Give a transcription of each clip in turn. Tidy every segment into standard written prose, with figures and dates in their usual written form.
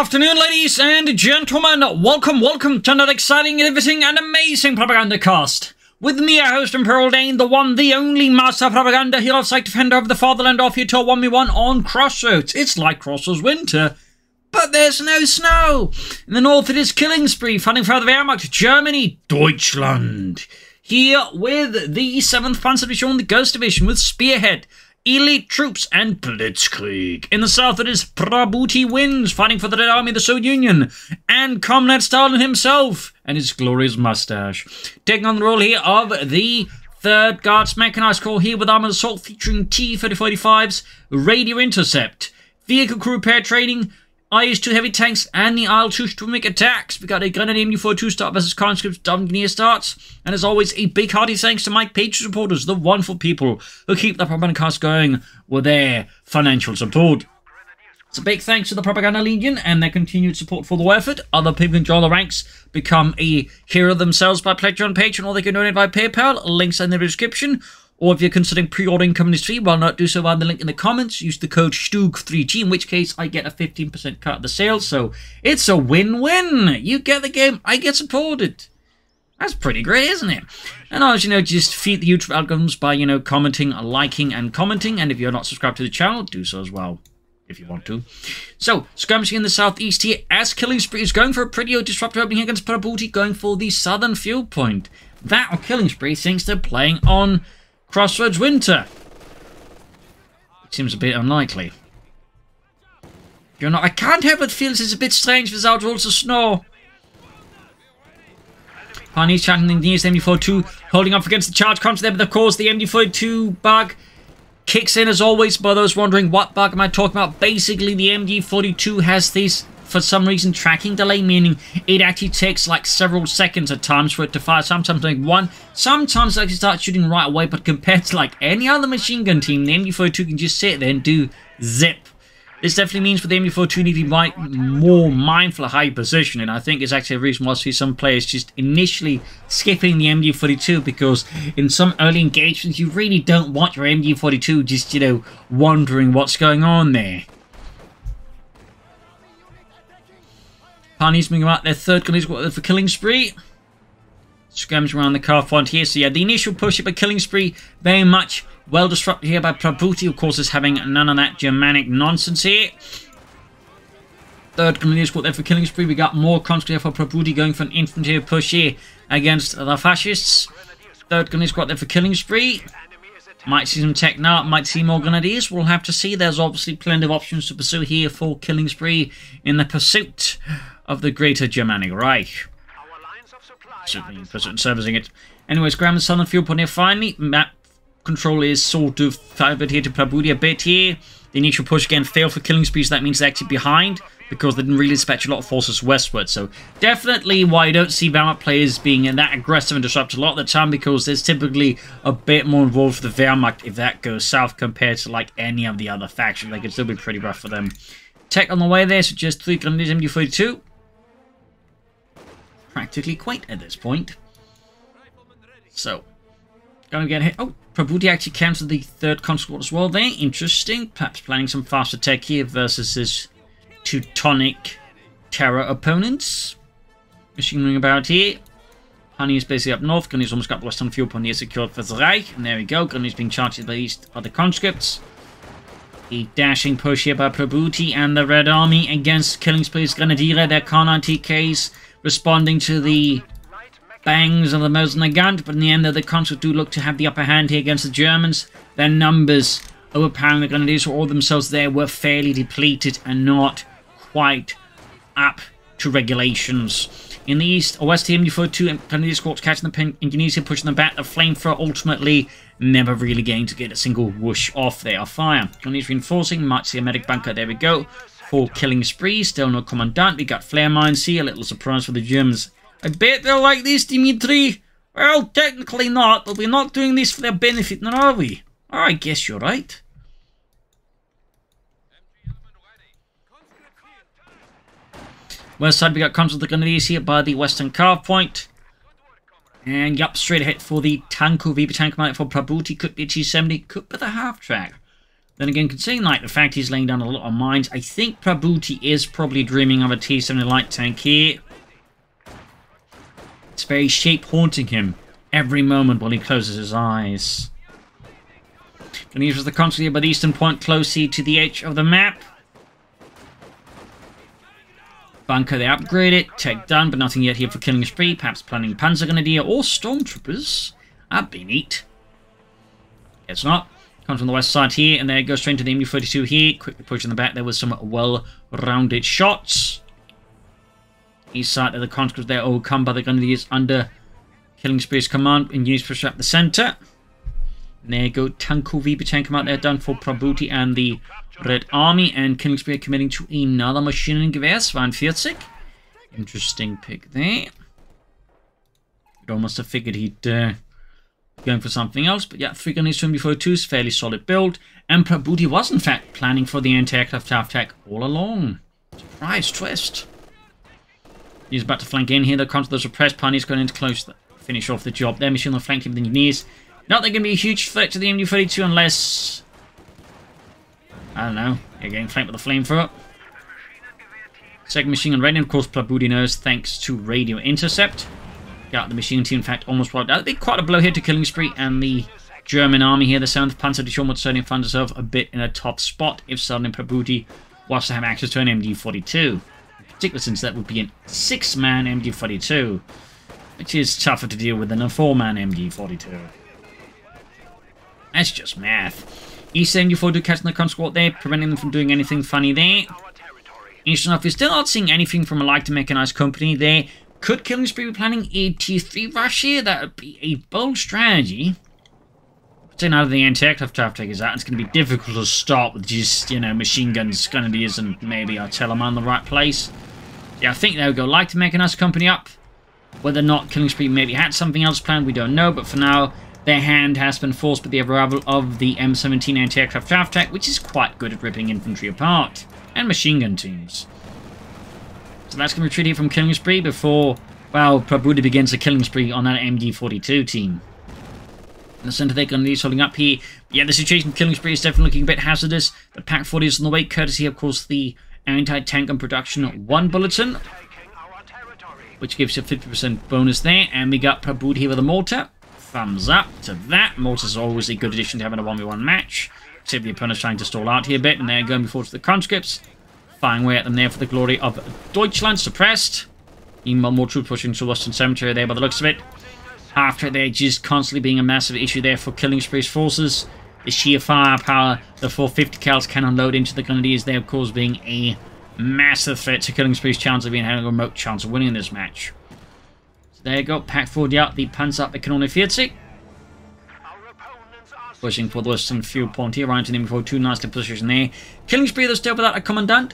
afternoon, ladies and gentlemen. Welcome to another exciting, riveting, and amazing Propagandacast. With me, our host and Pearl Dane, the one, the only master of propaganda, hero of sight, defender of the fatherland, off here to a 1v1 on Crossroads. It's like Crossroads winter, but there's no snow. In the north, it is killing spree, fighting for the Wehrmacht, Germany, Deutschland. Here with the 7th Panzer Division, the Ghost Division, with Spearhead, elite troops, and Blitzkrieg. In the south, it is Prabuty wins, fighting for the Red Army of the Soviet Union, and Comrade Stalin himself, and his glorious mustache. Taking on the role here of the 3rd Guards Mechanized Corps, here with Armoured Assault featuring T-35s, radio intercept, vehicle crew repair training, IS-2 heavy tanks, and the IL-2 sturming attacks. We got a Grenadier MU-42 start versus conscripts Engineer starts. And as always, a big hearty thanks to my Patreon supporters, the wonderful people who keep the Propagandacast going with their financial support. It's a big thanks to the Propaganda Legion and their continued support for the effort. Other people can join the ranks, become a hero themselves by pledging on Patreon, or they can donate by PayPal. Links in the description. Or if you're considering pre-ordering Company 3, why not do so via the link in the comments. Use the code STUG3G, in which case I get a 15% cut of the sale. So it's a win-win. You get the game, I get supported. That's pretty great, isn't it? And as you know, just feed the YouTube algorithms by, commenting, liking, and commenting. And if you're not subscribed to the channel, do so as well, if you want to. So, skirmishing in the southeast here, as Killing Spree is going for a pretty disruptive opening against Prabuty, going for the southern field point. That or Killing Spree thinks they're playing on Crossroads winter. It seems a bit unlikely. I can't help but feel this is a bit strange without rules of snow. Pioneers chanting the nearest MD-42, holding up against the charge contra there, but of course the MD-42 bug kicks in as always. By those wondering what bug am I talking about, basically the MD-42 has this, for some reason, tracking delay, meaning it actually takes like several seconds at times for it to fire, sometimes like one, sometimes it actually starts shooting right away, but compared to like any other machine gun team, the MD-42 can just sit there and do zip. This definitely means for the MD-42 need to be more mindful of how you position it. I think it's actually a reason why I see some players just initially skipping the MD-42, because in some early engagements you really don't want your MD-42 just, wondering what's going on there. Pioneers moving out their 3rd gun for Killing Spree. Skirmish around the car front here. So yeah, the initial push up by Killing Spree, very much well disrupted here by Prabuty. Of course, is having none of that Germanic nonsense here. 3rd Grenadier Squad there for Killing Spree. We got more conscripts here for Prabuty, going for an infantry push here against the fascists. 3rd Grenadier Squad there for Killing Spree. Might see some tech now, might see more Grenadiers. We'll have to see. There's obviously plenty of options to pursue here for Killing Spree in the pursuit of the Greater Germanic Reich. Certainly servicing it. Anyways, grab the southern field point here finally. Map control is sort of favored here to Prabuty a bit here. The initial push again failed for Killing Spree, so that means they're actually behind, because they didn't really dispatch a lot of forces westward. So definitely why you don't see Wehrmacht players being that aggressive and disruptive a lot of the time, because there's typically a bit more involved for the Wehrmacht if that goes south compared to like any of the other factions. They can still be pretty rough for them. Tech on the way there, so just 3 Grenadiers MD-42. Practically quite at this point. So, gonna get hit. Oh, Prabuty actually countered the 3rd conscript as well there. Interesting. Perhaps planning some faster tech here versus his Teutonic terror opponents. Machinery about here. Honey is basically up north. Gunny's almost got the western fuel point here secured for the Reich. And there we go. Gunny's being charged by east by the conscripts. A dashing push here by Prabuty and the Red Army against Killing Spree's Grenadier. Their Car-9 TKs responding to the bangs of the Mosin-Nagant, but in the end, though, the conscripts do look to have the upper hand here against the Germans. Their numbers overpowering the Grenadiers, all themselves there were fairly depleted and not quite up to regulations. In the east, a West MD-42 Grenadier squads catching the Engineers here, pushing them back. The flamethrower ultimately never really going to get a single whoosh off their fire. Grenadiers reinforcing, might see a medic bunker, there we go. For Killing Spree, still no commandant. We got flare mines here, a little surprise for the Germans. I bet they'll like this, Dimitri. Well, technically not, but we're not doing this for their benefit, now are we? Oh, I guess you're right. West side, we got conscript the Grenadiers here by the western carve point. And yup, straight ahead for the Tanko VB tank mount for Prabuty. Could be a T-70, could be the half track. Then again, considering like the fact he's laying down a lot of mines, I think Prabuty is probably dreaming of a T-70 light tank here. It's very shape haunting him every moment while he closes his eyes. Gonna use the console here by the eastern point, close here to the edge of the map. Bunker, they upgrade it. Tech done, but nothing yet here for killing spree. Perhaps planning Panzergrenadier or Stormtroopers. That'd be neat. It's not. Comes from the west side here, and there it goes straight to the MD-42 here. Quickly pushing the back there with some well-rounded shots. East side of the conscripts there, overcome by the Grenadiers under Killing Spree's command, and units push up the centre. And there you go, Tanko VP tank come out there, done for Prabuty and the Red Army, and Killing Spree committing to another Maschinengewehr, 42. Interesting pick there. You'd almost have figured he'd going for something else, but yeah, 3 Grenadiers to MD-42's fairly solid build, and Prabuty was in fact planning for the anti-aircraft attack all along. Surprise twist. He's about to flank in here, they'll come to the suppressed pioneers going in to close the finish off the job there. Machine will flank him with the engineers. Not they're going to be a huge threat to the MD-42 unless, I don't know, they're getting flanked with a flamethrower. Second machine gun ready, and of course Prabuty knows thanks to radio intercept. Got the machine team, in fact, almost wiped out. That'd be quite a blow here to Killing Spree and the German army here. The 7th Panzer Division would certainly find itself a bit in a top spot if suddenly Prabuty was to have access to an MD-42. In particular, since that would be a 6-man MD-42, which is tougher to deal with than a 4-man MD-42. That's just math. East MD-42 catching the conscript there, preventing them from doing anything funny there. Interesting enough, we're still not seeing anything from a light to mechanized company there. Could Killing Spree be planning a T3 rush here? That would be a bold strategy. But now that the anti-aircraft traffic is out, it's going to be difficult to start with just, you know, machine guns, grenadiers, and maybe artillery in the right place. Yeah, I think they'll go light to mechanized company up. Whether or not Killing Spree maybe had something else planned, we don't know. But for now, their hand has been forced by the arrival of the M17 anti-aircraft attack, which is quite good at ripping infantry apart. And machine gun teams. So that's going to retreat here from Killing Spree before, well, Prabuty begins a Killing Spree on that MD-42 team. In the centre there, Grenadiers holding up here. But yeah, the situation of Killing Spree is definitely looking a bit hazardous. The PaK-40 is on the way, courtesy, of course, the Anti-Tank and Production 1 bulletin, which gives you a 50% bonus there. And we got Prabuty here with a mortar. Thumbs up to that. Mortars are always a good addition to having a 1v1 match. Except the opponent's trying to stall out here a bit, and they're going before to the conscripts. Firing away at them there for the glory of Deutschland, suppressed. Even more troops pushing to Western Cemetery there by the looks of it. After they're just constantly being a massive issue there for Killing Spree's forces. The sheer firepower the 450 cals can unload into the Grenadiers there, of course, being a massive threat to Killing Spree's chance of being having a remote chance of winning this match. So there you go, PaK-40 out, the Panzer Economic 40. Pushing for the Western fuel point here, right to the MD-42, nicely positioned there. Killing Spree, they're still without a commandant.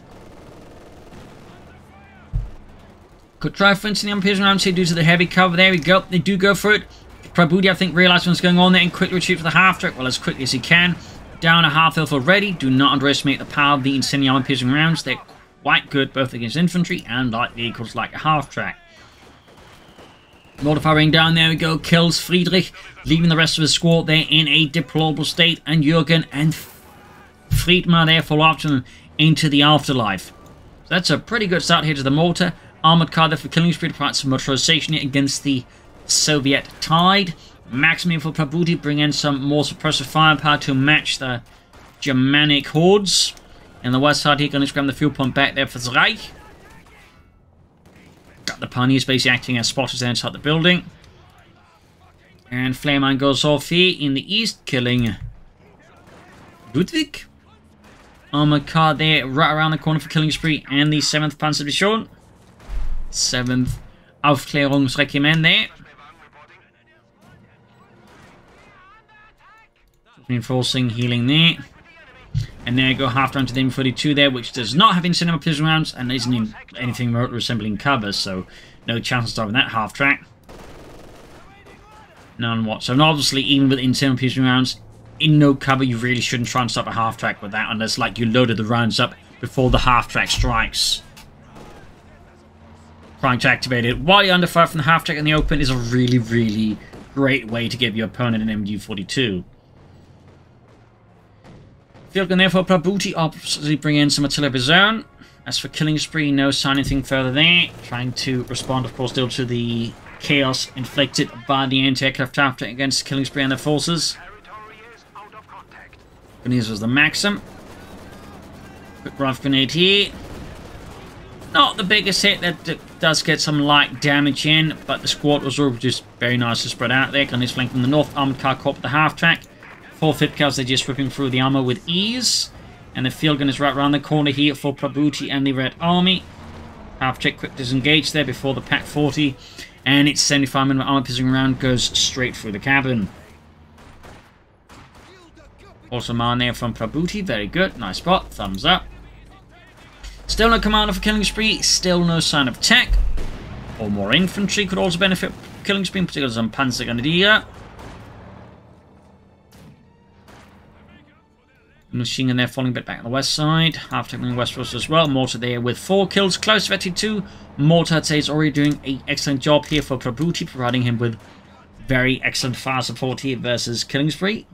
Could try fencing the Imperial rounds here due to the heavy cover. There we go. They do go for it. Prabuty, I think, realized what's going on there and quickly retreat for the half-track. Well, as quickly as he can. Down a half-health already. Do not underestimate the power of the Incendiary piercing rounds. They're quite good both against infantry and light vehicles like a half-track. Mortar firing down, there we go. Kills Friedrich, leaving the rest of his squad there in a deplorable state. And Jürgen and Friedmar there follow after them into the afterlife. So that's a pretty good start here to the mortar. Armoured car there for Killing Spree to provide some motorization against the Soviet tide. Maximum for Prabuty, bring in some more suppressive firepower to match the Germanic hordes. And the west side here, going to grab the fuel point back there for the Reich. Got the pioneers basically acting as spotters there inside the building. And flame mine goes off here in the east, killing Ludwig. Armoured car there right around the corner for Killing Spree and the 7th Panzer Division. 7th Aufklärungsregiment there. Reinforcing, healing there. And there you go, half down to the M42 there, which does not have incendiary precision rounds and isn't in anything remotely resembling cover, so no chance of stopping that half track. None whatsoever. And obviously, even with incendiary precision rounds, in no cover, you really shouldn't try and stop a half track with that unless, like, you loaded the rounds up before the half track strikes. Trying to activate it while you're under fire from the half track in the open is a really, really great way to give your opponent an MD-42. Field gun there for Prabuty, obviously bring in some artillery of his own. As for Killing Spree, no sign anything further there. Trying to respond, of course, still to the chaos inflicted by the anti-aircraft after against Killing Spree and their forces. Grenades was the Maxim. Quick rifle grenade here. Not the biggest hit, that does get some light damage in, but the squad was all just very nicely spread out there. Grenades flank from the north, armored car caught with the half-track. 4 fit cars, they're just ripping through the armor with ease. And the field gun is right around the corner here for Prabuty and the Red Army. Half-track quick disengage there before the Pack 40. And its 75mm armor piercing round goes straight through the cabin. Also man there from Prabuty, very good, nice spot, thumbs up. Still no commander for Killing Spree, still no sign of tech. Or more infantry could also benefit from Killing Spree, particularly some Panzergrenadier. Machine gun there falling a bit back on the west side. Half taking westwards as well. Mortar there with 4 kills, close to 2. Mortar, I'd say, is already doing an excellent job here for Prabuty, providing him with very excellent fire support here versus Killing Spree.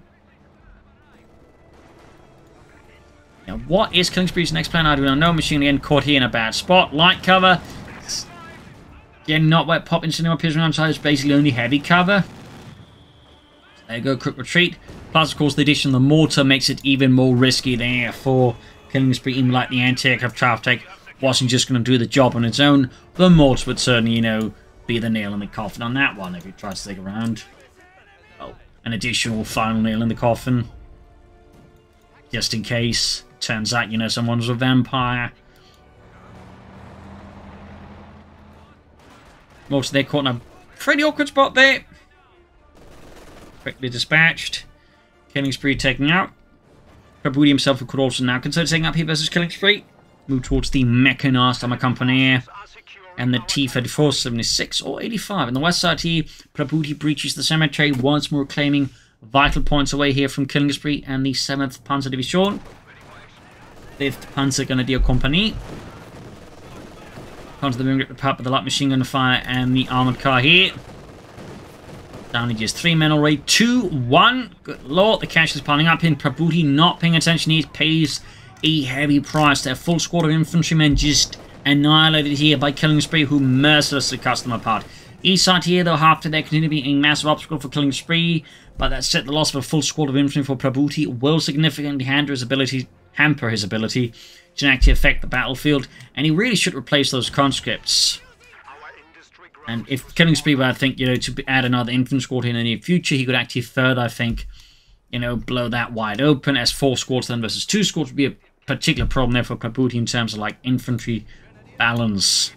Now, what is Killing Spree's next plan? I do not know. Machine again caught here in a bad spot. Light cover. Again, not wet pop into no piercing round, it's basically only heavy cover. There you go, quick retreat. Plus, of course, the addition of the mortar makes it even more risky there for Killing Spree, even like the anti-aircraft traffic wasn't just going to do the job on its own. The mortar would certainly, you know, be the nail in the coffin on that one if it tries to stick around. Oh, an additional final nail in the coffin. Just in case. Turns out, you know, someone's a vampire. Mortar there caught in a pretty awkward spot there. Quickly dispatched. Killing Spree taken out. Prabuty himself, who could also now consider taking up here versus Killing Spree. Move towards the mechanized armor company and the T-34, 76 or 85. On the west side here, Prabuty breaches the cemetery, once more claiming vital points away here from Killing Spree and the 7th Panzer Division. 5th Panzergrenadier Company. Onto the boom grip with the light machine gun fire and the armored car here. Down to just 3 men already. 2-1. Good lord, the cash is piling up in. Prabuty not paying attention. He pays a heavy price. Their full squad of infantrymen just annihilated here by Killing Spree, who mercilessly cuts them apart. East side here, though, after there continue to be a massive obstacle for Killing Spree, but that said, the loss of a full squad of infantry for Prabuty will significantly hamper his ability to actually affect the battlefield, and he really should replace those conscripts. And if Killing Spree were, I think, you know, to add another infantry squad in the near future, he could actually further, I think, you know, blow that wide open, as 4 squads then versus 2 squads would be a particular problem there for Prabuty in terms of, like, infantry balance.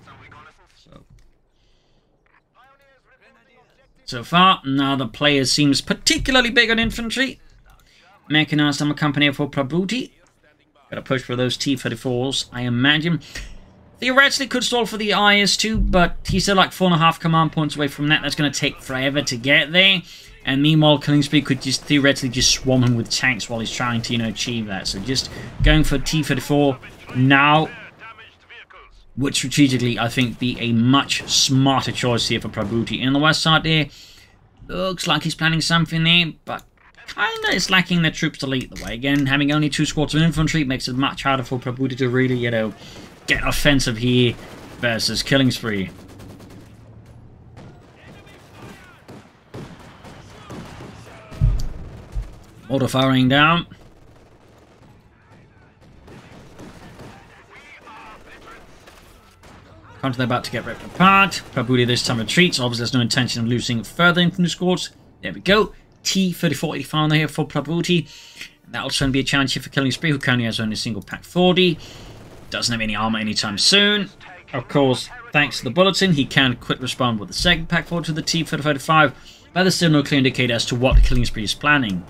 So far, neither player seems particularly big on infantry. Mechanized armor company for Prabuty. Gotta push for those T-34s, I imagine. Theoretically could stall for the IS-2, but he's still like 4.5 command points away from that. That's going to take forever to get there. And meanwhile, Killing Spree could just theoretically just swarm him with tanks while he's trying to, you know, achieve that. So just going for T-34 now would strategically, I think, be a much smarter choice here for Prabuty. In the west side there, looks like he's planning something there, but kinda is lacking the troops to lead the way. Again, having only 2 squads of infantry makes it much harder for Prabuty to really, you know, get offensive here versus Killing Spree. Mortar firing down. They're about to get ripped apart. Prabuty this time retreats. Obviously, there's no intention of losing further infantry squads. There we go. T-34 here for Prabuty. That'll certainly be a challenge here for Killing Spree, who currently has only a single Pack 40. Doesn't have any armor anytime soon. Of course, thanks to the bulletin, he can quick respond with the second Pack 40 to the T-35, but there's still no clear indicator as to what Killing Spree is planning.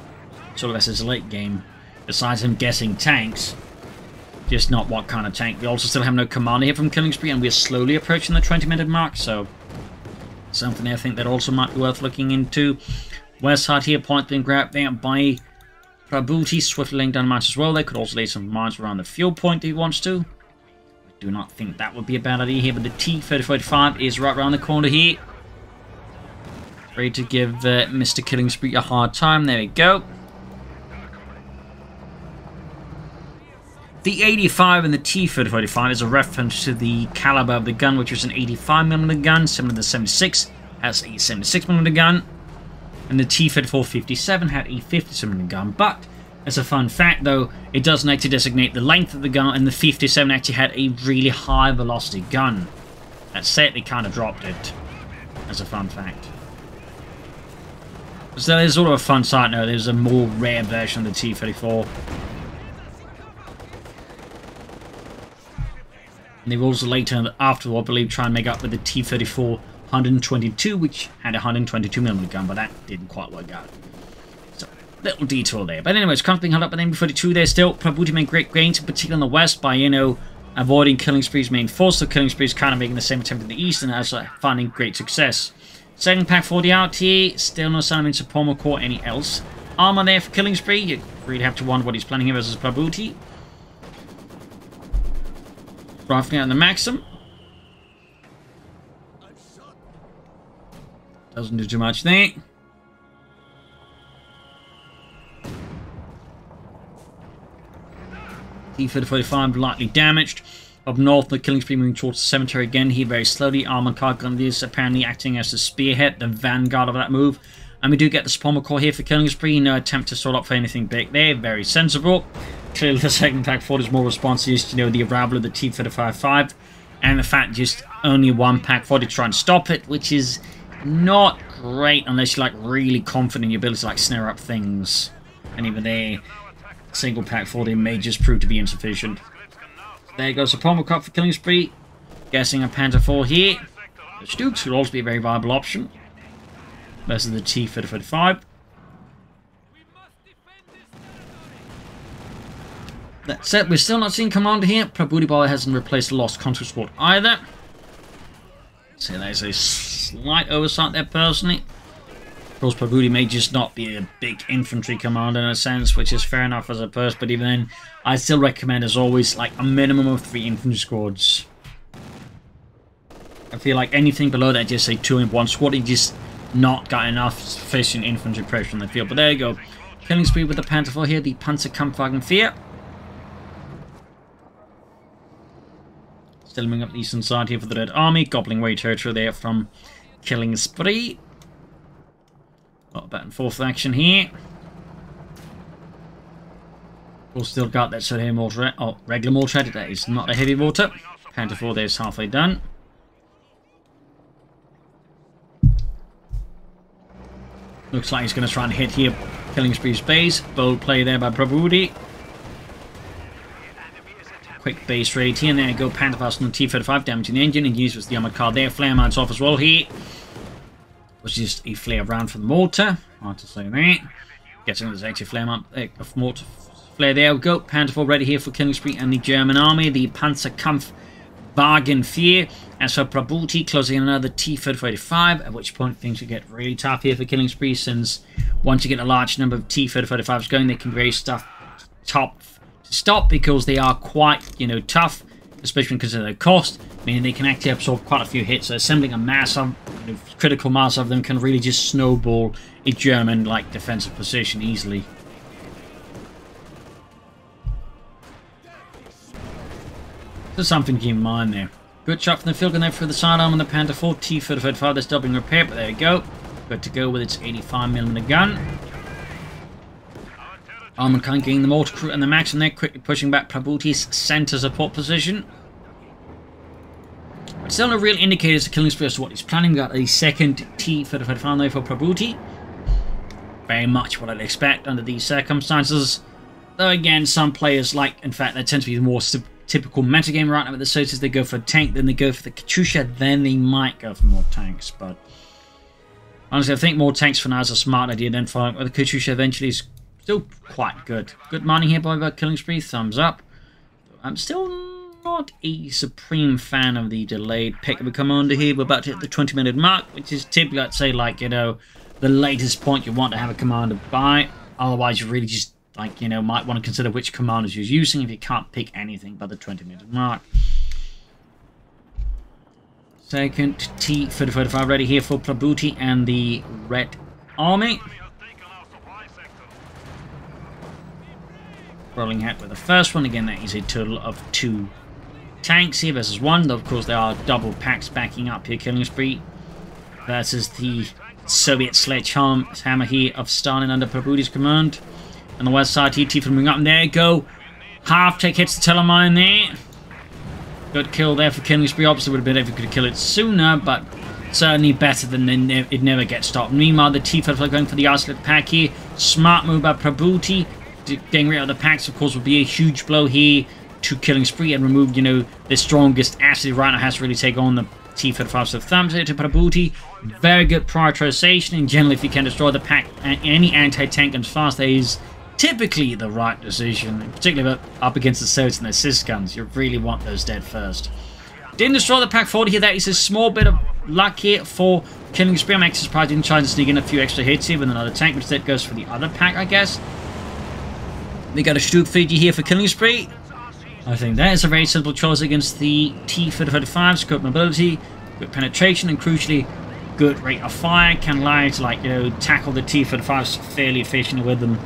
Sort of as his late game, besides him guessing tanks. Just not what kind of tank. We also still have no commander here from Killing Spree, and we're slowly approaching the 20-minute mark, so something I think that also might be worth looking into. West side here, point being grabbed there by Prabuty, swiftly laying down mines as well. They could also lay some mines around the fuel point if he wants to. I do not think that would be a bad idea here, but the T-35 is right around the corner here. Ready to give Mr. Killing Spree a hard time. There we go. The 85 and the T-3045 is a reference to the caliber of the gun, which was an 85mm gun, similar to the 76 has a 76mm gun, and the T-3457 had a 57mm gun. But as a fun fact, though, it doesn't actually designate the length of the gun, and the 57 actually had a really high velocity gun. That said, they kind of dropped it. As a fun fact. So there's sort of a fun side note. There's a more rare version of the T-34. And they will also later, after I believe, try and make up with the T-34 122, which had a 122mm gun, but that didn't quite work out. So, little detour there. But anyways, Kron's being held up by the M42 there still. Prabuty made great gains, particularly on the west, by, you know, avoiding Killing Spree's main force. So Killing Spree's kind of making the same attempt in the east, and also finding great success. Second pack 40 out here, still no sign of Insuperable or any else. Armor there for Killing Spree. You really have to wonder what he's planning here versus Prabuty. Rifling out the Maxim. Doesn't do too much there. T-3045 lightly damaged. Up north, the Killing Spree moving towards the cemetery again here very slowly. Armored car gun is apparently acting as the spearhead, the vanguard of that move. And we do get the Spommer core here for Killing Spree. No attempt to stall up for anything big there. Very sensible. Clearly the second pack 40 is more responsive to, you know, the arrival of the T-35 and the fact just only one pack 40 to try and stop it, which is not great unless you're like really confident in your ability to like snare up things. And even there, single pack 40 may just prove to be insufficient. There goes the Pommel Cup for Killing Spree. Guessing a Panther IV here. The Stukes would also be a very viable option. Versus the T-35. That said, we're still not seeing Commander here. Prabuty Boy hasn't replaced the Lost Consul Squad either. So there's a slight oversight there personally. Of course, Prabuty may just not be a big infantry commander in a sense, which is fair enough as a person, but even then, I still recommend, as always, like a minimum of 3 infantry squads. I feel like anything below that, just say 2 in 1 squad, you just not got enough sufficient infantry pressure on the field. But there you go. Killing Spree with the Panther IV here, the Panzerkampfwagen 4. Still moving up the eastern side here for the Red Army, gobbling away territory there from Killing Spree. Got back and forth action here. We've still got that sort of mortar, regular mortar. That is not a heavy mortar. Panther IV there is halfway done. Looks like he's going to try and hit here. Killing Spree's base. Bold play there by Prabuty. Quick base raid here, and there you go. Panther fast on the T-35, damaging the engine, and uses the armored car there. Flare mounts off as well here. Was just a flare round for the mortar. Hard to say that. Getting there's actually flare mount of mortar flare. There we go. Panther IV ready here for Killing Spree and the German army. The Panzerkampfwagen 4. As for Prabuty, closing in another T-3045, at which point things will get really tough here for Killing Spree, since once you get a large number of T-3045s going, they can be very tough to stop, because they are quite, you know, tough, especially because of their cost, meaning they can actually absorb quite a few hits. So assembling a mass of, you know, critical mass of them can really just snowball a German like defensive position easily. So something to keep in mind there. Good shot from the field gun there for the sidearm on the Panther IV. T-35 that's doubling repair, but there you go. Good to go with its 85mm gun. Armoured can't gain the mortar crew and the Max, and they're quickly pushing back Prabuty's center support position. But still no real indicators of Killing Spree as to what he's planning. We got a second T-35 there for Prabuty. Very much what I'd expect under these circumstances. Though again, some players like, in fact, there tends to be the more typical metagame right now with the Sotas. They go for a tank, then they go for the Katyusha, then they might go for more tanks. But honestly, I think more tanks for now is a smart idea than following with the Katyusha eventually is still quite good. Good mining here by Killing Spree, thumbs up. I'm still not a supreme fan of the delayed pick of a commander here. We're about to hit the 20-minute mark, which is typically, I'd say, like, you know, the latest point you want to have a commander by. Otherwise, you really just, like, you know, might want to consider which commanders you're using if you can't pick anything by the 20-minute mark. Second T-35 ready here for Prabuty and the Red Army. rolling ahead with the first one. Again, that is a total of 2 tanks here versus 1. Though, of course, there are double packs backing up here. Killing spree versus the Soviet sledgehammer here of Stalin under Prabuty's command. On the west side here, Tifa moving up, and there you go. Half-take hits the telemine there. Good kill there for Killing Spree. Obviously, would have been if you could have killed it sooner, but certainly better than it never gets stopped. Meanwhile, the Tifa are going for the isolate pack here. Smart move by Prabuty. Getting rid of the packs, of course, would be a huge blow here to Killing Spree and remove, you know, the strongest asset right now has to really take on the T-35. So thumbs here to Prabuty. Very good prioritization, and generally, if you can destroy the pack and any anti-tank as fast, that is typically the right decision, particularly up against the Soviets and their assist guns. You really want those dead first. Didn't destroy the pack forward here. That is a small bit of luck here for Killing Spree. I'm actually surprised he didn't try to sneak in a few extra hits here with another tank, which instead goes for the other pack, I guess. We got a Stug Fiji here for Killing Spree. I think that is a very simple choice against the T-35's good mobility, good penetration, and crucially, good rate of fire. Can allow you to, like, you know, tackle the T-35s fairly efficiently with them.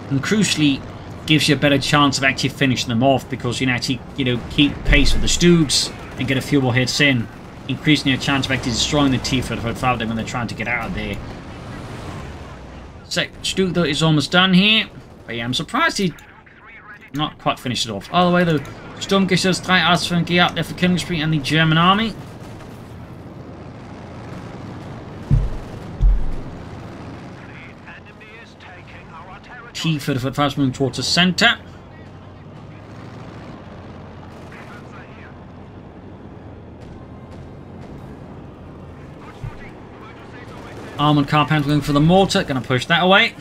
And crucially, gives you a better chance of actually finishing them off because you can actually, you know, keep pace with the Stugs and get a few more hits in, increasing your chance of actually destroying the T-35 when they're trying to get out of there. Stug, though, is almost done here. But yeah, I'm surprised he not quite finished it off. All the way, though, Sturmgeschütz 3 Ausführungen out there for Killing Spree and the German army. T-35 moving towards the center. Armoured Carpenter going for the mortar. Going to push that away.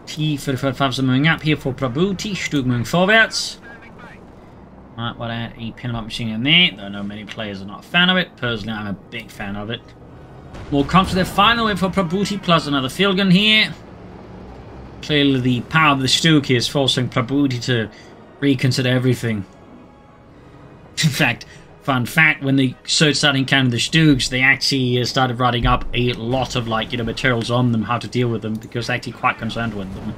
T-35s are moving up here for Prabuty. Stug moving forwards. Right, well, a pin-up machine in there, though no many players are not a fan of it. Personally, I'm a big fan of it. More comes to their final win for Prabuty, plus another field gun here. Clearly, the power of the Stug here is forcing Prabuty to reconsider everything. In fact, fun fact, when they started encountering the Stugs, they actually started writing up a lot of, like, you know, materials on them, how to deal with them, because they're actually quite concerned with them.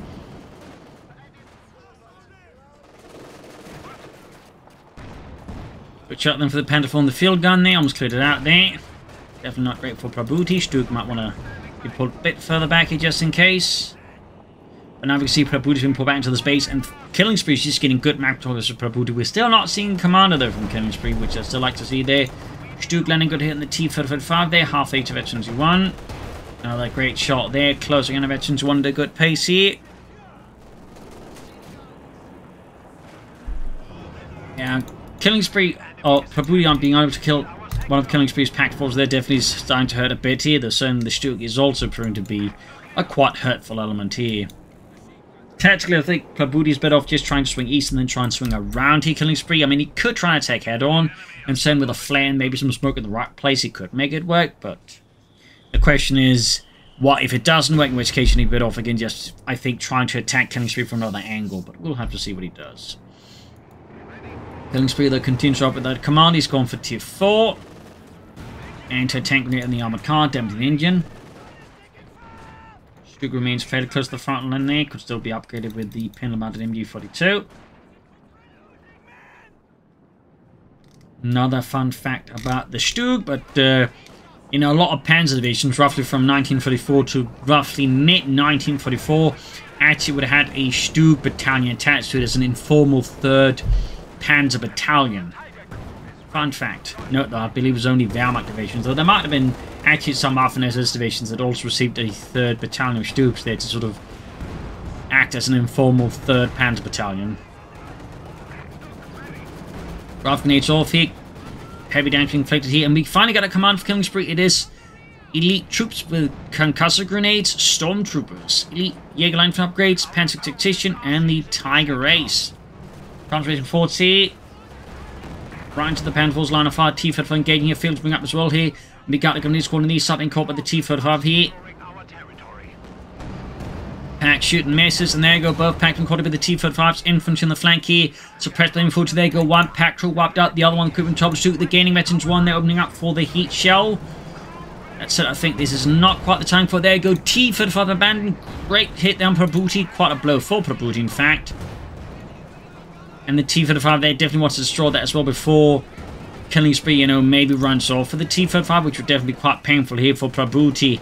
Good shot then for the Panther on the field gun there, almost cleared it out there. Definitely not great for Prabuty. Stug might want to be pulled a bit further back here just in case. But now we can see Prabuty's been pulled back into the space, and Killing Spree is just getting good map targets for Prabuty. We're still not seeing Commander though from Killing Spree, which I still like to see there. Stug landing good hit in the T-35 there, half 8 of Veterans 1. Another great shot there, closing in of Veterans 1 at a good pace here. Yeah, Killing Spree, or Prabuty aren't being able to kill one of Killing Spree's pack forces. They're definitely starting to hurt a bit here. The Stug is also proving to be a quite hurtful element here. Tactically, I think Prabuty's better off just trying to swing east and then try and swing around here, Killing Spree. I mean, he could try and attack head-on, and send with a flare and maybe some smoke in the right place. He could make it work, but the question is, what if it doesn't work, in which case you need a bit off again, just, I think, trying to attack Killing Spree from another angle, but we'll have to see what he does. Killing Spree, though, continues up with that command. He's gone for tier 4. Anti-tank in the armored car, damaging the engine. Stug remains fairly close to the front line there. Could still be upgraded with the pintle-mounted MG-42. Another fun fact about the Stug, but, you know, a lot of Panzer divisions, roughly from 1944 to roughly mid-1944, actually would have had a Stug battalion attached to it as an informal 3rd Panzer battalion. Fun fact. Note that I believe it was only Wehrmacht divisions, though there might have been actually some Waffen-SS divisions that also received a 3rd battalion of Stugs there to sort of act as an informal 3rd Panzer battalion. Rough grenades off here. Heavy damage inflicted here, and we finally got a command for Killing Spree. It is elite troops with concussor grenades, stormtroopers, elite Jägerline for upgrades, Panzer Tactician, and the Tiger Race. Concentration forwards here. Right into the Panthers line of fire. T-35 engaging here. Fields bring up as well here. We got the grenade squad in the east side being caught by the T-35 here. pack shooting misses, and there you go, both packs been caught up with the T-35's infantry in the flank here. Suppressed the infantry, there you go, one pack crew wiped out, the other one equipment troubleshoot, the gaining veterans one, they're opening up for the heat shell. That's it, I think this is not quite the time for, there you go, T-35 abandoned, great hit down Prabuty, quite a blow for Prabuty in fact. And the T-35 there definitely wants to destroy that as well before killing spree, you know, maybe runs off for the T-35, which would definitely be quite painful here for Prabuty.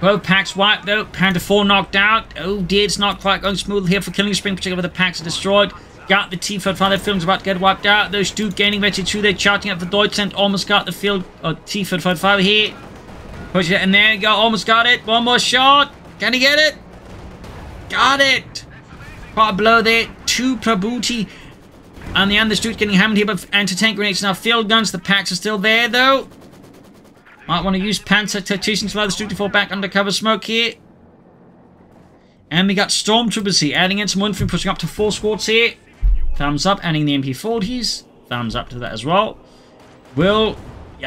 Both packs wiped though, Panther 4 knocked out. Oh dear, it's not quite going smooth here for killing spree, particularly with the packs are destroyed. Got the T-35, their field's about to get wiped out. Those two gaining veterans too, they're charging up for Deutschland. Almost got the field, T-35 here. Push it in there, you go, almost got it. One more shot. Can he get it? Got it. Quite a blow there to Prabuty. And the understood getting hammered here by anti-tank grenades. Now field guns, the packs are still there though. Might want to use Panzer Tacticians to allow the Stuke to fall back under cover smoke here. And we got Stormtroopers here, adding in some infantry, pushing up to 4 squads here. Thumbs up, adding the MP40s. Thumbs up to that as well. Yeah,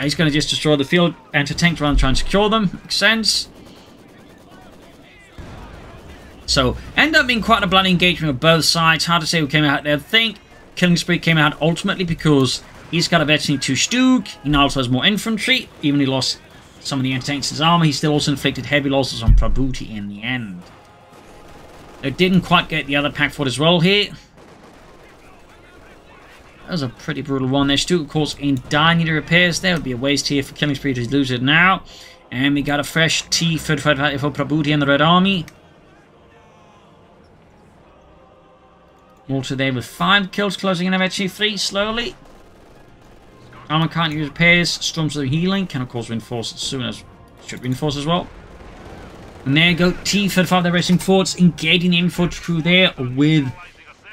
he's going to just destroy the field anti-tank rather than try and secure them. Makes sense. So, end up being quite a bloody engagement of both sides. Hard to say who came out there. I think Killing Spree came out ultimately because he's got a veteran to Stuke. He now also has more infantry. Even he lost some of the anti-tanks in his armor, he still also inflicted heavy losses on Prabuty in the end. They didn't quite get the other pack for it as well here. That was a pretty brutal one there. Stuke, of course, in dire need of repairs. There would be a waste here for Killing Spree to lose it now. And we got a fresh T-35 for Prabuty and the Red Army. Walter there with 5 kills, closing in eventually 3 slowly. Armor can't use repairs. Storms are healing. Can of course reinforce as soon as should reinforce as well. And there you go. T-35, they're racing forwards, engaging the infantry crew there with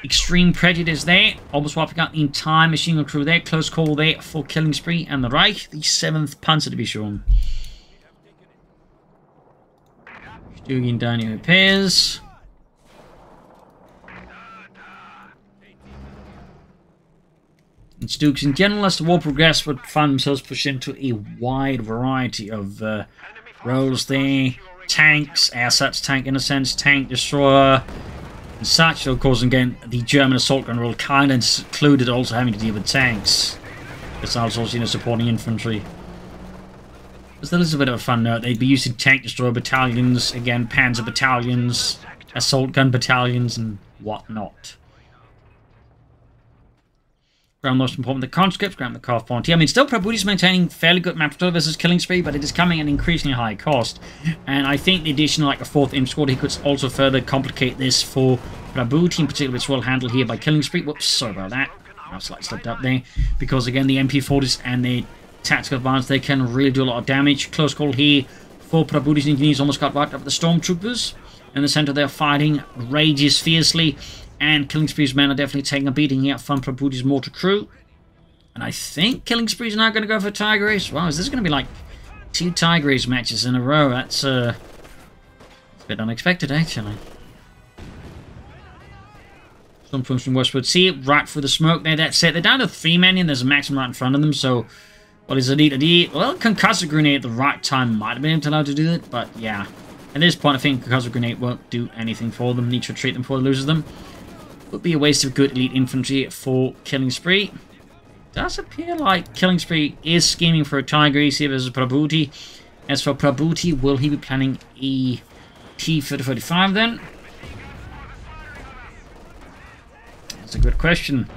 extreme prejudice there. Almost wiping out the entire machine gun crew there. Close call there for Killing Spree and the Reich. The 7th Panzer to be shown. Doing down your repairs. And Stukes in general, as the war progressed, would find themselves pushed into a wide variety of roles there. Tanks, air-such tank in a sense, tank destroyer, and such. Of course, again, the German assault gun role kind of included also having to deal with tanks. Besides also, you know, supporting infantry. But still, is a bit of a fun note. They'd be using tank destroyer battalions, again, panzer battalions, assault gun battalions, and whatnot. Ground most important, the conscripts, ground the Carth Ponty. I mean, still Prabuty's maintaining fairly good map control versus Killing Spree, but it is coming at an increasingly high cost. And I think the addition of like a 4th imp squad, he could also further complicate this for Prabuty, in particular. It's well handled here by Killing Spree. Whoops, sorry about that. I slightly slipped up there. Because again, the MP40s and the tactical advance, they can really do a lot of damage. Close call here for Prabuty's engineers, almost got wiped up with the Stormtroopers. In the center, they're fighting, rages fiercely. And Killing Spree's men are definitely taking a beating here from Prabuty's mortar crew. And I think Killing Spree's now going to go for Tiger Race. Wow, is this going to be like 2 Tiger Race matches in a row? That's a bit unexpected, actually. Some from Westwood. See it right through the smoke there. That's it. They're down to 3 men and there's a maximum right in front of them. So, what is it? Well, Concussive Grenade at the right time might have been allowed to do it. But yeah, at this point, I think Concussive Grenade won't do anything for them. Need to retreat them before it loses them. Would be a waste of good elite infantry for Killing Spree. Does appear like Killing Spree is scheming for a Tiger Race here versus Prabuty. As for Prabuty, will he be planning a T-35 then? That's a good question.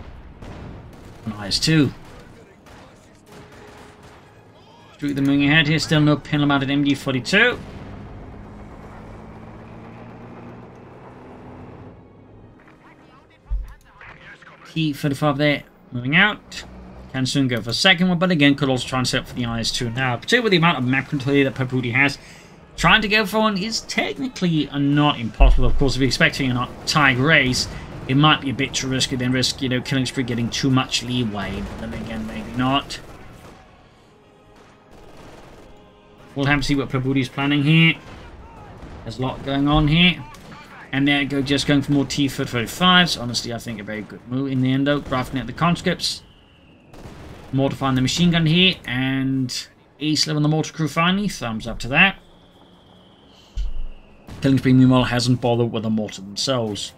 Nice too. Through the moving ahead here, still no pin mounted MD-42. T-35 there, moving out. Can soon go for a second one, but again, could also try and set up for the IS-2 now. Particularly with the amount of map control that Prabuty has, trying to go for one is technically not impossible. Of course, if you're expecting a Tiger Race, it might be a bit too risky, then risk, you know, Killing Spree getting too much leeway. But then again, maybe not. We'll have to see what Prabuty's planning here. There's a lot going on here. And there you go, just going for more T-35s. Honestly, I think a very good move in the end, though. Grafting at the conscripts. Mortifying the machine gun here. And East level the mortar crew finally. Thumbs up to that. Killing Spree, meanwhile, hasn't bothered with the mortar themselves.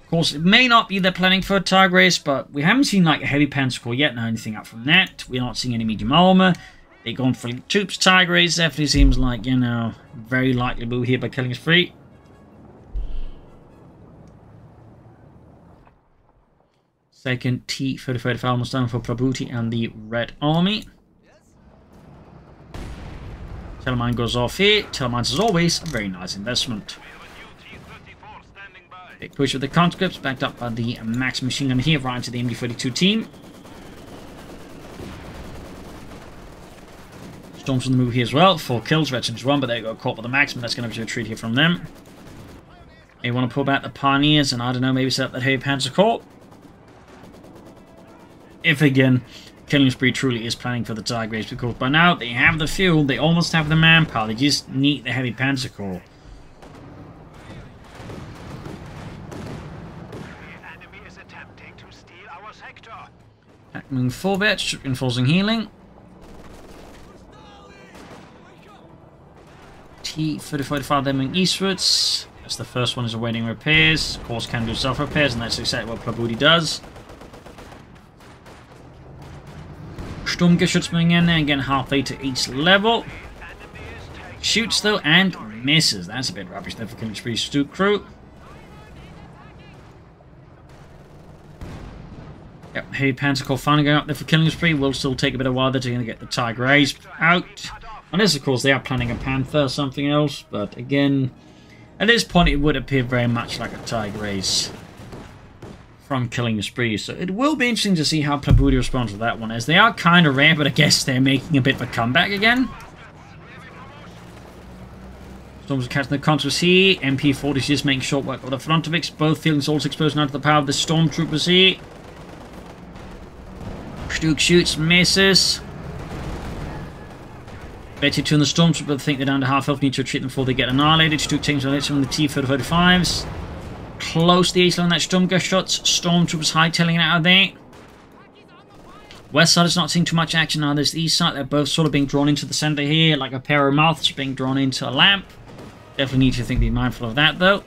Of course, it may not be they're planning for a tag race, but we haven't seen like a heavy panzer corps yet, no anything up from that. We're not seeing any medium armor. They're going for troops. Tag race definitely seems like, you know, very likely move here by Killing Spree. Second T-35 almost done for Prabuty and the Red Army. Telemine goes off here. Telemines, as always, a very nice investment. Big push with the conscripts, backed up by the Max machine gun here, right into the MD-32 team. Storms on the move here as well. 4 kills, Veterans 1, but they got caught by the Max, but that's going to be a retreat here from them. They want to pull back the Pioneers, and I don't know, maybe set up that heavy panzer corps. If again, Killing Spree truly is planning for the tag race, because by now they have the fuel, they almost have the manpower, they just need the heavy panzer corps. Moving forward, reinforcing healing. T-35 then moving eastwards. As the first one is awaiting repairs. Of course, can do self-repairs, and that's exactly what Prabuty does. Sturmgeschütz moving in there, again halfway to each level. Shoots though, and misses. That's a bit rubbish there for Killing Spree's Stuke crew. Yep, heavy panzer corps finally going up there for Killing Spree. Will still take a bit of while there to get the tag race out. Unless, of course, they are planning a Panther or something else. But again, at this point, it would appear very much like a tag race from Killing Spree. So it will be interesting to see how Prabuty responds to that one, as they are kind of rare, but I guess they're making a bit of a comeback again. Storms are catching the contras here. MP40 is just making short work of the Frontovics. Both feeling also exposed now to the power of the Stormtroopers here. Stuke shoots, misses. Betty 2 and the Stormtrooper think they're down to half health, need to retreat them before they get annihilated. Stuke takes on from the T-35s. Close the ace on that Sturmgeschütz. Stormtroopers hightailing it out of there. West side is not seeing too much action now. There's the east side, they're both sort of being drawn into the center here, like a pair of mouths being drawn into a lamp. Definitely need to be mindful of that though.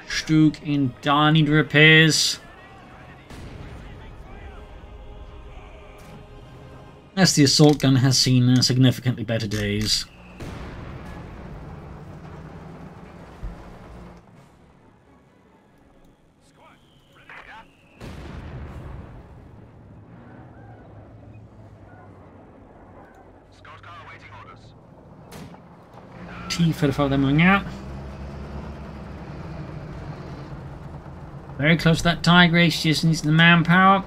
Stuke in dire need repairs. As the assault gun has seen significantly better days. T-35 them moving out. Very close to that tag race, just needs the manpower.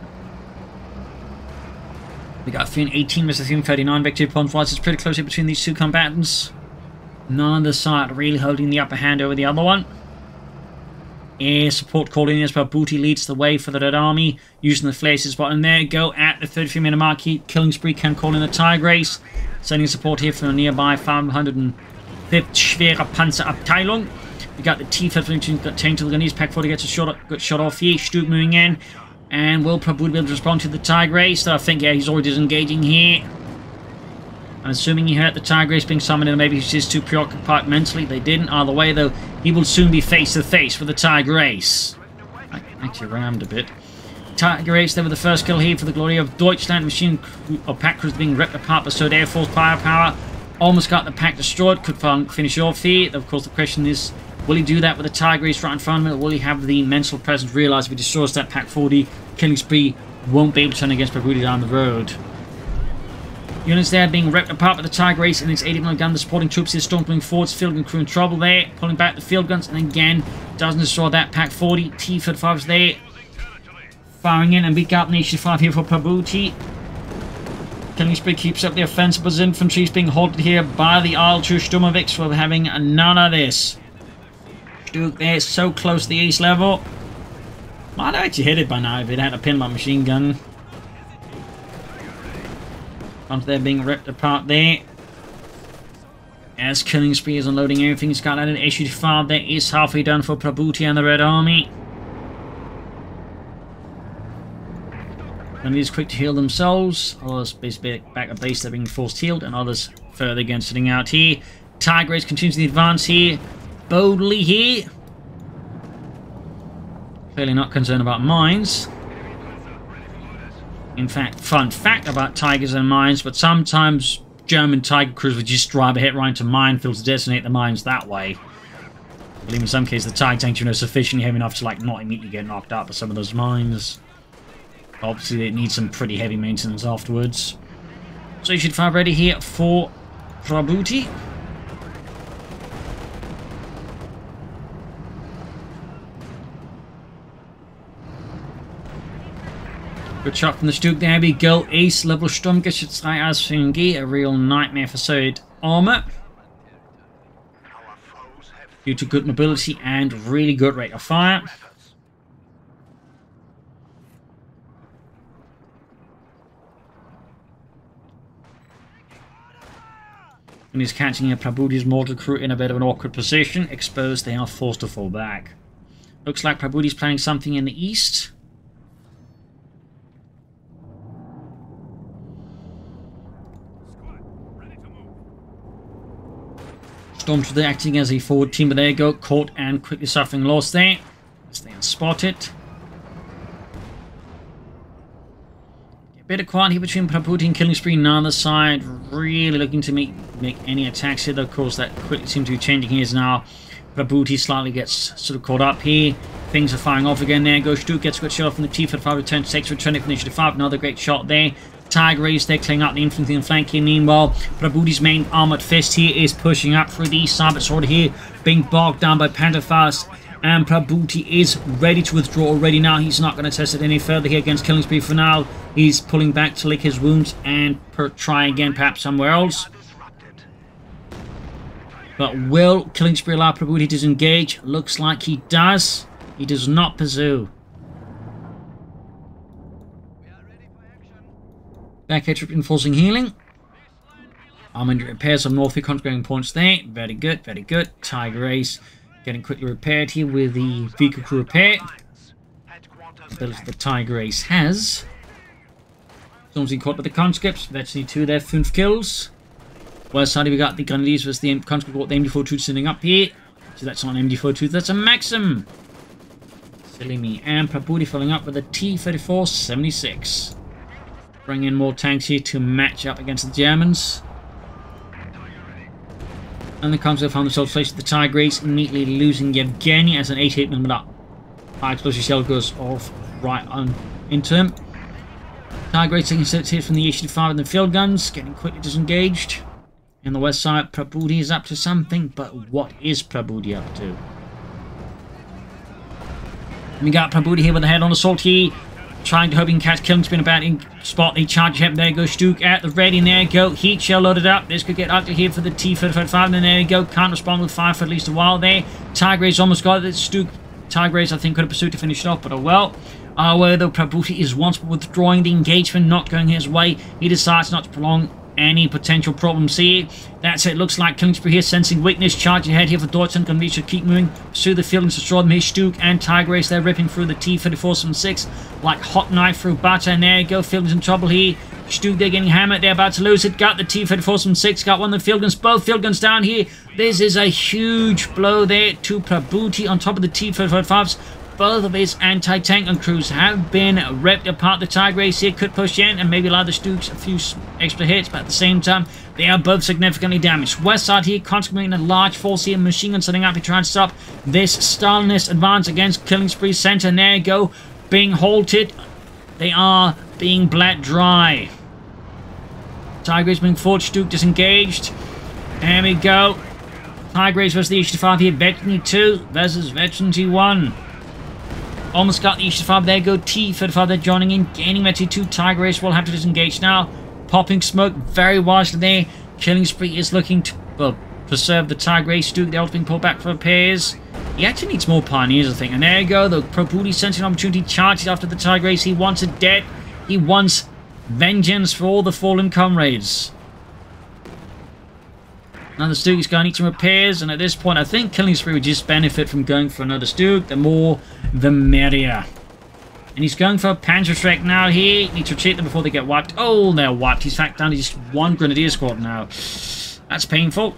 We got Thune 18 versus Thune 39 victory points wise. It's pretty close here between these two combatants. Neither side really holding the upper hand over the other one. Air support called in as Prabuty leads the way for the Red Army, using the flares spot. And there you go at the 33-minute mark. Killing Spree can call in the tag race. Sending support here from a nearby 505th Schwere Panzerabteilung. We got the T-35 got taken to the Gunnese. Pack 40 gets a good shot off here. Stuke moving in. And will Prabuty be able to respond to the tag race? So I think, yeah, he's already disengaging here. I'm assuming he heard the tag race being summoned, and maybe he's just too preoccupied mentally. They didn't. Either way, though, he will soon be face to face with the tag race. I actually rammed a bit. Tag race there with the first kill here for the glory of Deutschland. Machine or pack crews being ripped apart by Sword Air Force firepower. Almost got the pack destroyed. Could finish off here. Of course, the question is, will he do that with a tag race right in front of him, or will he have the mental presence realize if he destroys that pack 40, Killing Spree won't be able to turn against Prabuty down the road? Units there being ripped apart by the tag race, and its 80mm gun, the supporting troops here storming forwards, field gun crew in trouble there, pulling back the field guns, and again, doesn't destroy that pack 40. T-35's there, firing in, and we got Nation 5 here for Prabuty. Killing Spree keeps up the offensive, but his infantry is being halted here by the Arl-2 Sturmovix for having none of this. Stuke there, so close to the east level. Might have actually hit it by now if it had a pin by machine gun. Onto there being ripped apart there. As Killing Spree is unloading everything he's got out of the HU-5, there is halfway done for Prabuty and the Red Army. Grenadiers quick to heal themselves. Others basically back at base, they're being forced healed, and others further again sitting out here. Tiger Race continues the advance here. Boldly here. Clearly not concerned about mines. In fact, fun fact about Tigers and mines, but sometimes German Tiger crews would just drive ahead right into minefields to detonate the mines that way. I believe in some cases the Tiger tanks are sufficiently heavy enough to like not immediately get knocked out by some of those mines. Obviously it needs some pretty heavy maintenance afterwards. So you should fire ready here for Prabuty. Good shot from the Stuke. There we go. Ace level Sturmgeschütz as Fungi. A real nightmare for solid armor. Due to good mobility and really good rate of fire. And he's catching a Prabuty's mortar crew in a bit of an awkward position. Exposed, they are forced to fall back. Looks like Prabuty's planning something in the east. Stormtrooper acting as a forward team, but there you go, caught and quickly suffering loss there. As they are spotted. A bit of quiet here between Prabuty and Killing Spree on the other side. Really looking to make any attacks here, though of course that quickly seems to be changing here as now Prabuty slightly gets sort of caught up here. Things are firing off again there. Goes Stuke, gets a good shot from the T-45, returns 6, returning from Initiative 5. Another great shot there. Tiger Race there, clearing out the infantry and flank here. Meanwhile, Prabuty's main armored fist here is pushing up through the east side, but sort of here being bogged down by Pantherfast. And Prabuty is ready to withdraw already now. He's not going to test it any further here against Killing Spree for now. He's pulling back to lick his wounds and try again perhaps somewhere else. But will Killing Spree allow Prabuty to disengage? Looks like he does. He does not pursue. Back here, reinforcing healing. Armoured repairs some north here, concentrating points there. Very good, very good. Tiger Race getting quickly repaired here with the vehicle crew repair. Ability the Tiger Race has. Stormzy caught by the conscripts. Eventually 2 there, 5 kills. West side we got the Grenadiers versus the conscript caught the MD42 sitting up here. So that's not an MD42, that's a Maxim. Silly me. And Prabuty filling up with a T-34-76. Bring in more tanks here to match up against the Germans. And the conscript found themselves faced with the Tiger Race, immediately losing Yevgeny as an 88mm high explosive shell goes off right on into him. Tiger Race taking sets here from the Initiative and the field guns, getting quickly disengaged. In the west side, Prabuty is up to something, but what is Prabuty up to? We got Prabuty here with the head-on assault here. Trying to hope he can catch Killing Spree about in spot. He charges him. There goes Stuke at the ready. And there you go. Heat shell loaded up. This could get ugly here for the T-35. And then there you go. Can't respond with fire for at least a while there. Tiger Race almost got it. Stuke. Tiger Race, I think, could have pursued to finish it off. But oh well. Though Prabuty is once withdrawing the engagement, not going his way. He decides not to prolong any potential problems here. That's it. Looks like Killing Spree here sensing weakness. Charging ahead here for Deutschland. Gonna should keep moving. Pursue the field and destroy them here. Stuke and Tiger Race. They're ripping through the T-34-76 like hot knife through butter. And there you go. Field is in trouble here. Stuke, they're getting hammered. They're about to lose it. Got the T-34-76. Got one of the field guns. Both field guns down here. This is a huge blow there to Prabuty on top of the T-35s. Both of his anti-tank crews have been ripped apart. The Tiger Race here could push in and maybe allow the Stukes a few extra hits, but at the same time, they are both significantly damaged. West side here, concentrating a large force here, machine gun setting up to try and stop this Stalinist advance against Killing Spree center. And there you go, being halted. They are being bled dry. Tiger Race being forward, Stuke disengaged. There we go. Tiger Race versus the H-5 here, Veteran 2 versus Veteran 1. Almost got the Initiative. There go T-35. They're joining in, gaining Veteran 2. Tiger Race will have to disengage now. Popping smoke very wisely there. Killing Spree is looking to, well, preserve the Tiger Race. Stuke, they're also being pulled back for repairs. He actually needs more pioneers, I think. And there you go. The Prabuty sensing an opportunity, charges after the Tiger Race. He wants it dead. He wants vengeance for all the fallen comrades. Now the Stuke is going to need some repairs, and at this point I think Killing Spree would just benefit from going for another Stuke. The more, the merrier. And he's going for a Panzer Strike now here. Needs to retreat them before they get wiped. Oh, they're wiped. He's back down to just one Grenadier squad now. That's painful.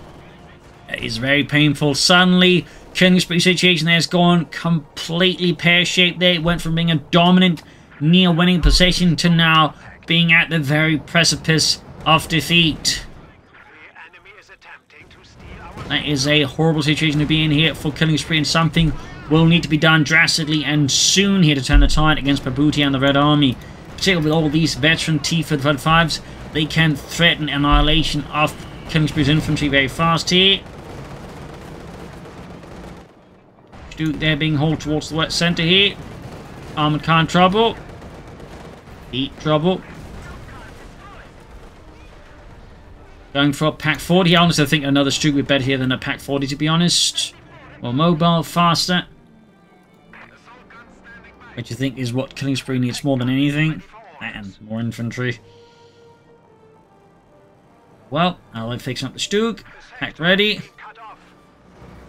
It is very painful. Suddenly, killing spree situation there has gone completely pear-shaped there. It went from being a dominant, near-winning position to now being at the very precipice of defeat. That is a horrible situation to be in here for killing spree, and something will need to be done drastically and soon here to turn the tide against Prabuty and the Red Army. Particularly with all these veteran T-35s, they can threaten annihilation of killing spree's infantry very fast here. Duke there being hauled towards the west centre here. Armoured car in trouble. Deep trouble. Going for a Pack 40. I honestly think another Stuke would be better here than a Pack 40, to be honest. More mobile, faster. Which you think is what killing spree needs more than anything. And more infantry. Well, I'll fix up the Stuke. Packed ready.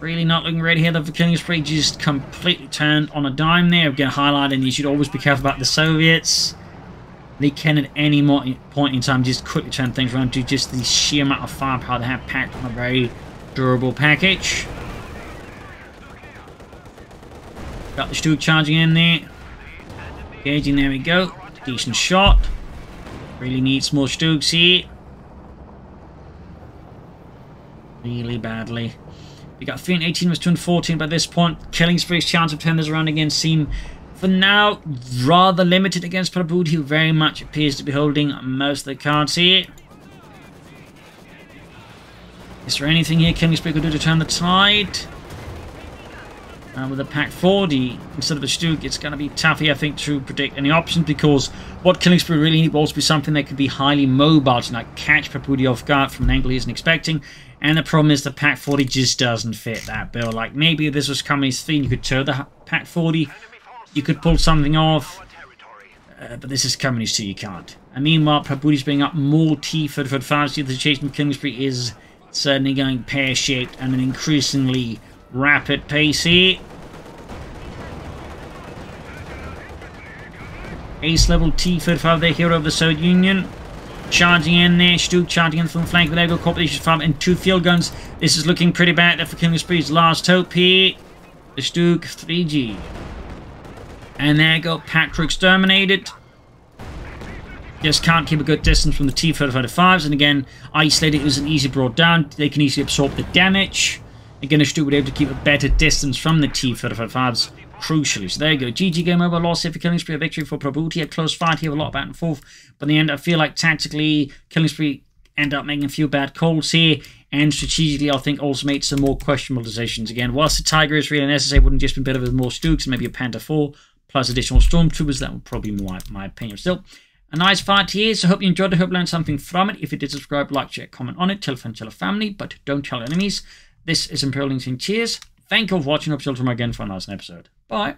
Really not looking ready here. The killing spree just completely turned on a dime there. Again, highlighting, you should always be careful about the Soviets. They can at any point in time just quickly turn things around to just the sheer amount of firepower they have packed on a very durable package. Got the Stuke charging in there. Engaging, there we go. Decent shot. Really needs more Stukes here. Really badly. We got 318 was 214 by this point. Killing spree's chance of turning this around again seem, for now, rather limited against Prabuty, who very much appears to be holding most of the cards here. Is there anything here killing spree could do to turn the tide? With a Pack 40 instead of a Stuke, it's going to be tough here, I think, to predict any options, because what killing spree really needs will also be something that could be highly mobile to like catch Prabuty off guard from an angle he isn't expecting. And the problem is the Pack 40 just doesn't fit that bill. Like, maybe if this was Company's 3 and you could tow the Pack 40, you could pull something off. But this is Company's 2, you can't. And meanwhile, Prabuty's bringing up more T-35s. The situation with killing spree is certainly going pear-shaped and an increasingly rapid pace here. Ace level T-35 there, hero of the Soviet Union. Charging in there, Stuke charging in from the flank, but there go competition farm and 2 field guns. This is looking pretty bad there for killing spree's last hope here. The Stuke 3G. And there go, Pack crew exterminated. Just can't keep a good distance from the T-35s, and again, isolated isn't easy brought down. They can easily absorb the damage. Again, the Stuke would be able to keep a better distance from the T-35s, crucially. So there you go. GG game over. Loss here for killing spree. A victory for Prabuty. A close fight here, a lot of back and forth. But in the end, I feel like tactically, killing spree end up making a few bad calls here. And strategically, I think also made some more questionable decisions. Again, whilst the Tiger is really necessary, it wouldn't just be better with more Stukes and maybe a Panther 4 plus additional Stormtroopers. That would probably be my opinion. Still, a nice fight here. So I hope you enjoyed it. I hope you learned something from it. If you did, subscribe, like, share, comment on it. Tell a friend, tell a family. But don't tell enemies. This is Imperial Links. Cheers. Thank you for watching. Hope you'll come again for a nice episode. Bye.